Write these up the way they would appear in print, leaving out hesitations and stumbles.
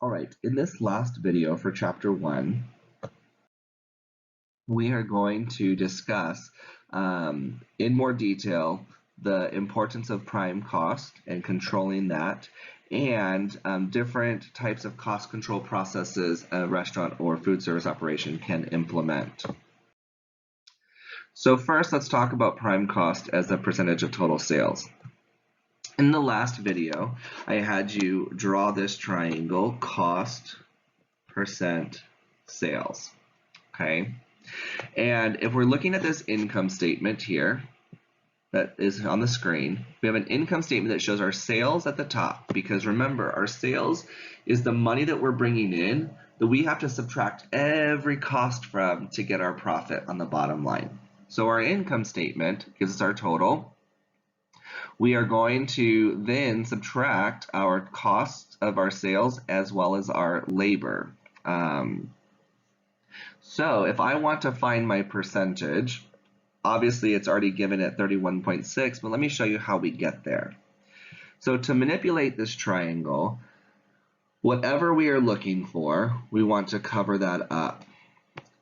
All right, in this last video for chapter 1, we are going to discuss in more detail the importance of prime cost and controlling that, and different types of cost control processes a restaurant or food service operation can implement. So first, let's talk about prime cost as a percentage of total sales. In the last video, I had you draw this triangle, cost, percent, sales, okay? And if we're looking at this income statement here that is on the screen, we have an income statement that shows our sales at the top, because remember, our sales is the money that we're bringing in that we have to subtract every cost from to get our profit on the bottom line. So our income statement gives us our total. We are going to then subtract our costs of our sales as well as our labor. So if I want to find my percentage, obviously it's already given at 31.6, but let me show you how we get there. So to manipulate this triangle, whatever we are looking for, we want to cover that up.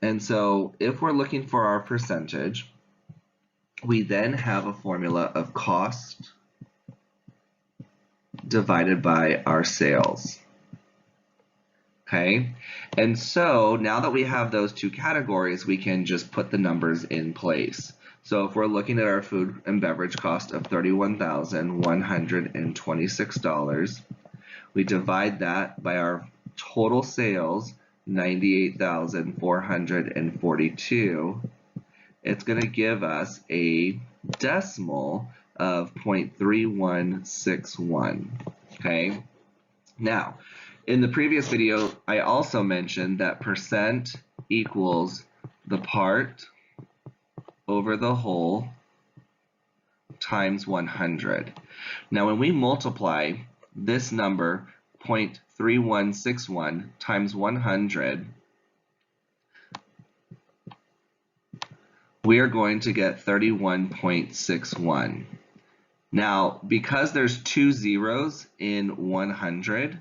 And so if we're looking for our percentage, we then have a formula of cost divided by our sales. Okay, and so now that we have those two categories, we can just put the numbers in place. So if we're looking at our food and beverage cost of $31,126, we divide that by our total sales, $98,442. It's going to give us a decimal of 0.3161. Okay, now in the previous video I also mentioned that percent equals the part over the whole times 100. Now when we multiply this number 0.3161 times 100, we are going to get 31.61. Now, because there's two zeros in 100,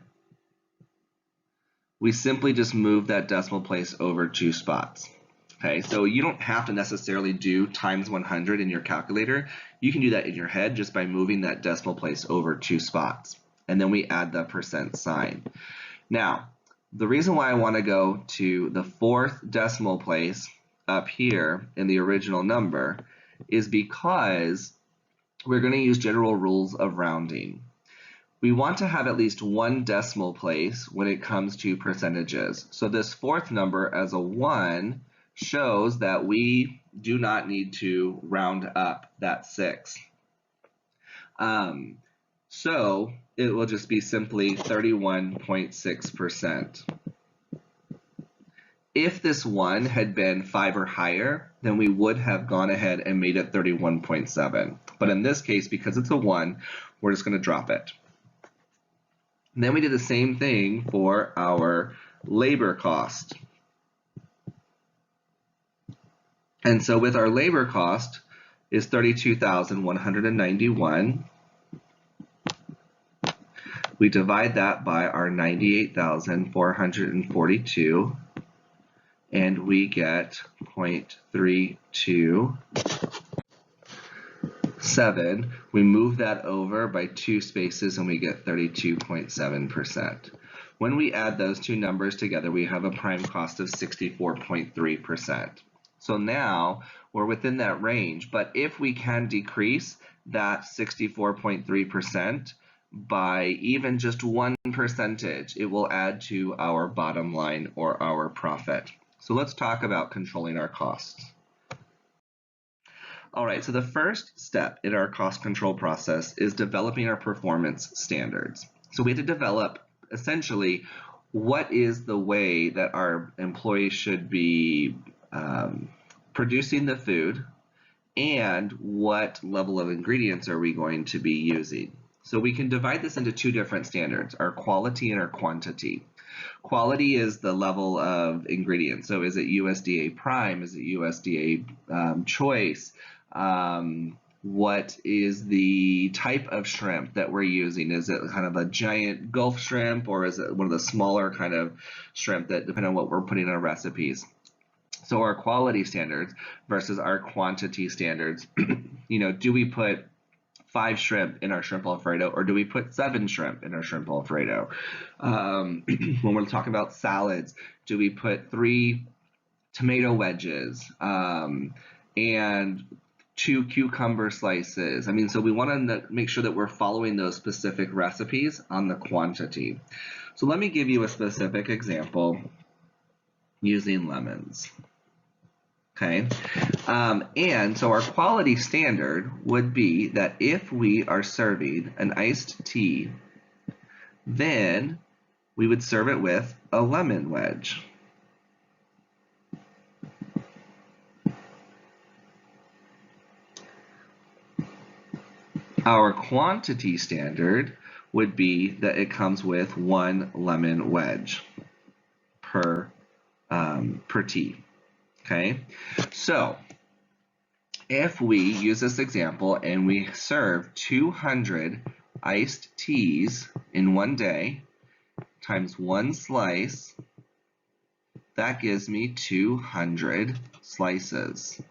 we simply just move that decimal place over 2 spots. Okay, so you don't have to necessarily do times 100 in your calculator. You can do that in your head just by moving that decimal place over 2 spots. And then we add the percent sign. Now, the reason why I want to go to the 4th decimal place up here in the original number is because we're going to use general rules of rounding. We want to have at least one decimal place when it comes to percentages. So this 4th number as a 1 shows that we do not need to round up that 6. So it will just be simply 31.6%. If this 1 had been 5 or higher, then we would have gone ahead and made it 31.7. But in this case, because it's a 1, we're just going to drop it. And then we did the same thing for our labor cost. And so with our labor cost is $32,191. We divide that by our $98,442. And we get 0.327. We move that over by 2 spaces and we get 32.7%. When we add those two numbers together, we have a prime cost of 64.3%. So now we're within that range, but if we can decrease that 64.3% by even just 1%, it will add to our bottom line or our profit. So let's talk about controlling our costs. All right, so the first step in our cost control process is developing our performance standards. So we have to develop essentially what is the way that our employees should be producing the food and what level of ingredients are we going to be using. So we can divide this into 2 different standards, our quality and our quantity. Quality is the level of ingredients. So is it USDA Prime? Is it USDA Choice? what is the type of shrimp that we're using. Is it kind of a giant Gulf shrimp, or is it one of the smaller kind of shrimp that depend on what we're putting in our recipes? So our quality standards versus our quantity standards, do we put 5 shrimp in our shrimp Alfredo, or do we put 7 shrimp in our shrimp Alfredo? When we're talking about salads, do we put 3 tomato wedges and 2 cucumber slices? So we want to make sure that we're following those specific recipes on the quantity. So let me give you a specific example using lemons. Okay, and so our quality standard would be that if we are serving an iced tea, then we would serve it with a lemon wedge. Our quantity standard would be that it comes with 1 lemon wedge per tea. Okay, so if we use this example and we serve 200 iced teas in one day times 1 slice, that gives me 200 slices.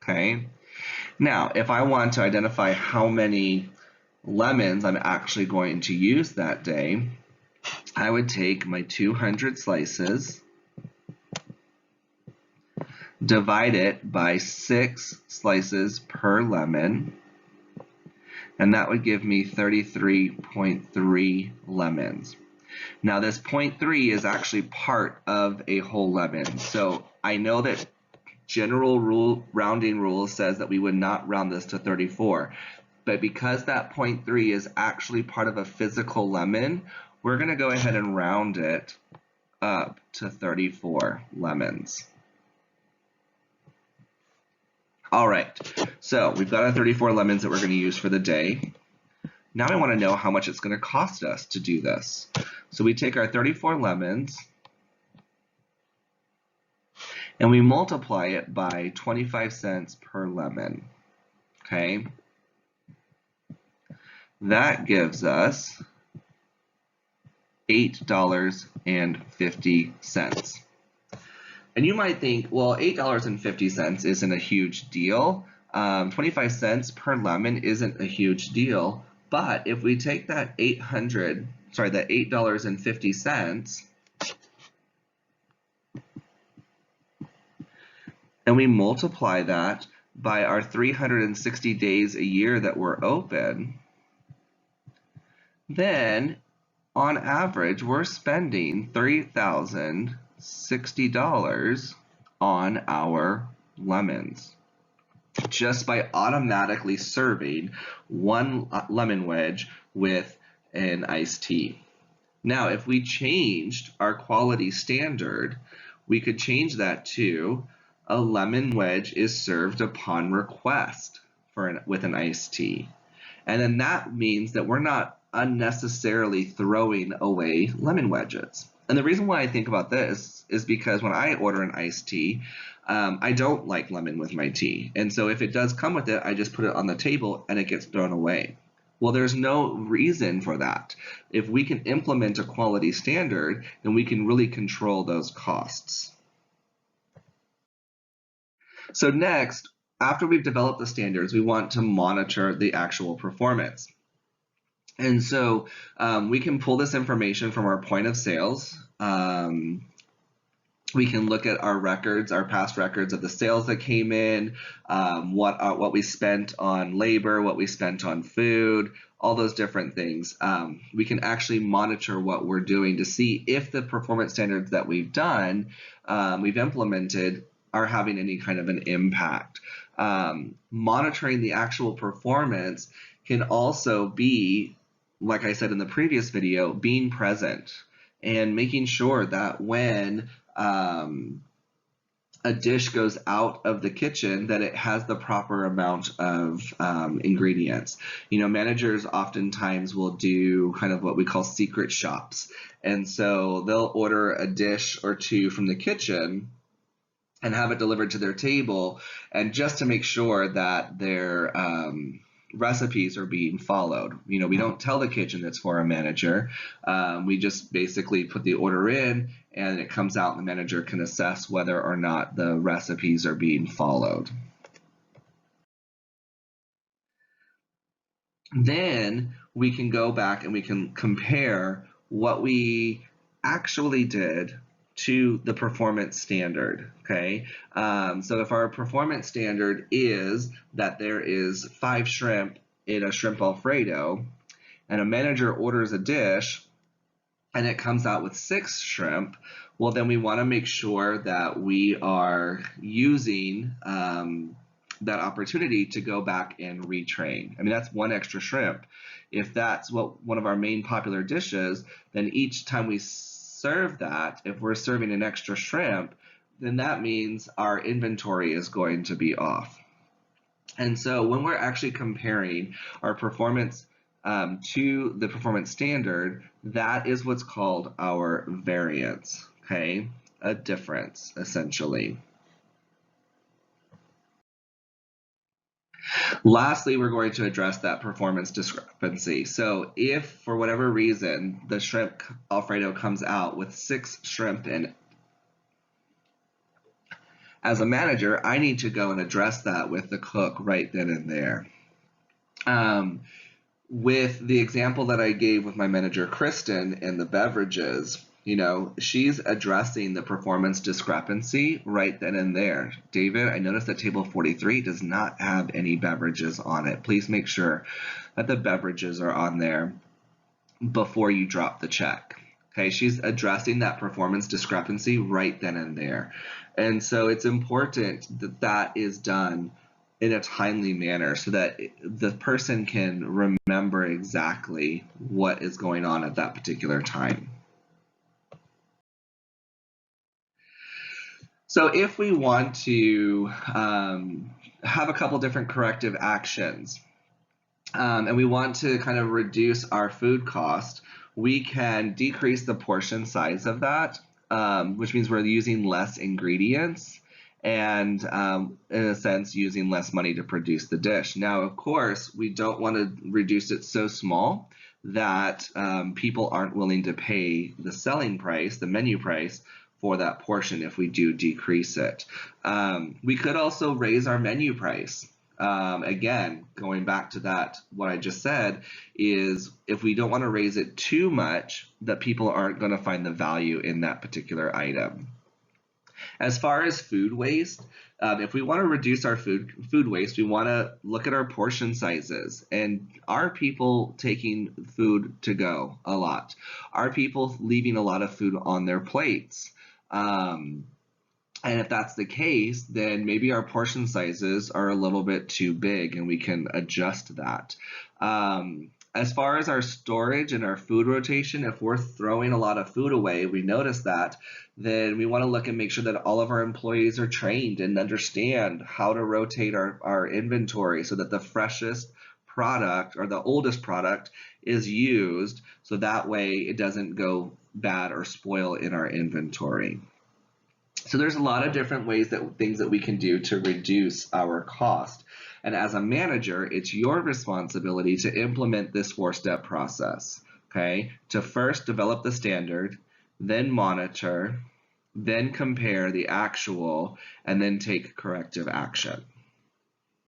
Okay, now if I want to identify how many lemons I'm actually going to use that day, I would take my 200 slices, divide it by 6 slices per lemon, and that would give me 33.3 lemons. Now this 0.3 is actually part of a whole lemon, so I know that general rounding rule says that we would not round this to 34, but because that 0.3 is actually part of a physical lemon, we're going to go ahead and round it up to 34 lemons. All right, so we've got our 34 lemons that we're going to use for the day. Now I want to know how much it's going to cost us to do this. So we take our 34 lemons and we multiply it by 25 cents per lemon. Okay, that gives us $8.50. And you might think, well, $8.50 isn't a huge deal. 25 cents per lemon isn't a huge deal. But if we take that $8.50 and we multiply that by our 360 days a year that we're open, then on average we're spending $3,060 on our lemons just by automatically serving 1 lemon wedge with an iced tea. Now if we changed our quality standard, we could change that to a lemon wedge is served upon request with an iced tea. And then that means that we're not unnecessarily throwing away lemon wedges. And the reason why I think about this is because when I order an iced tea, I don't like lemon with my tea. And so if it does come with it, I just put it on the table and it gets thrown away. Well, there's no reason for that. If we can implement a quality standard, then we can really control those costs. So next, after we've developed the standards, we want to monitor the actual performance. And so we can pull this information from our point of sales. We can look at our records, our past records of the sales that came in, what we spent on labor, what we spent on food, all those different things. We can actually monitor what we're doing to see if the performance standards that we've done, we've implemented, are having any kind of an impact. Monitoring the actual performance can also be, like I said in the previous video, being present and making sure that when a dish goes out of the kitchen, that it has the proper amount of ingredients. Managers oftentimes will do kind of what we call secret shops. And so they'll order a dish or two from the kitchen and have it delivered to their table, and just to make sure that their recipes are being followed. You know, we don't tell the kitchen it's for a manager. We just basically put the order in, and it comes out, and the manager can assess whether or not the recipes are being followed. Then we can go back and we can compare what we actually did to the performance standard. Okay, so if our performance standard is that there is 5 shrimp in a shrimp Alfredo, and a manager orders a dish and it comes out with 6 shrimp, well, then we want to make sure that we are using that opportunity to go back and retrain. I mean, that's 1 extra shrimp. If that's what one of our main popular dishes, then each time we serve that, if we're serving an extra shrimp, then that means our inventory is going to be off. And so when we're actually comparing our performance to the performance standard, that is what's called our variance, okay? A difference, essentially. Lastly, we're going to address that performance discrepancy. So if, for whatever reason, the shrimp Alfredo comes out with 6 shrimp in it, as a manager, I need to go and address that with the cook right then and there. With the example that I gave with my manager, Kristen, and the beverages, you know, she's addressing the performance discrepancy right then and there. David, I noticed that table 43 does not have any beverages on it. Please make sure that the beverages are on there before you drop the check. Okay, she's addressing that performance discrepancy right then and there. And so it's important that that is done in a timely manner so that the person can remember exactly what is going on at that particular time. So if we want to have a couple different corrective actions, and we want to kind of reduce our food cost, we can decrease the portion size of that, which means we're using less ingredients and, in a sense, using less money to produce the dish. Now, of course, we don't want to reduce it so small that people aren't willing to pay the selling price, the menu price, for that portion if we do decrease it. We could also raise our menu price. Again, going back to that, what I just said is if we don't want to raise it too much, that people aren't going to find the value in that particular item. As far as food waste, if we want to reduce our food waste, we want to look at our portion sizes. And are people taking food to go a lot? Are people leaving a lot of food on their plates? And if that's the case, then maybe our portion sizes are a little bit too big and we can adjust that. As far as our storage and our food rotation, if we're throwing a lot of food away, we notice that, then we want to look and make sure that all of our employees are trained and understand how to rotate our inventory so that the freshest product or the oldest product is used, so that way it doesn't go bad or spoil in our inventory. So there's a lot of different things that we can do to reduce our cost. And as a manager, it's your responsibility to implement this 4-step process, okay? To first develop the standard, then monitor, then compare the actual, and then take corrective action.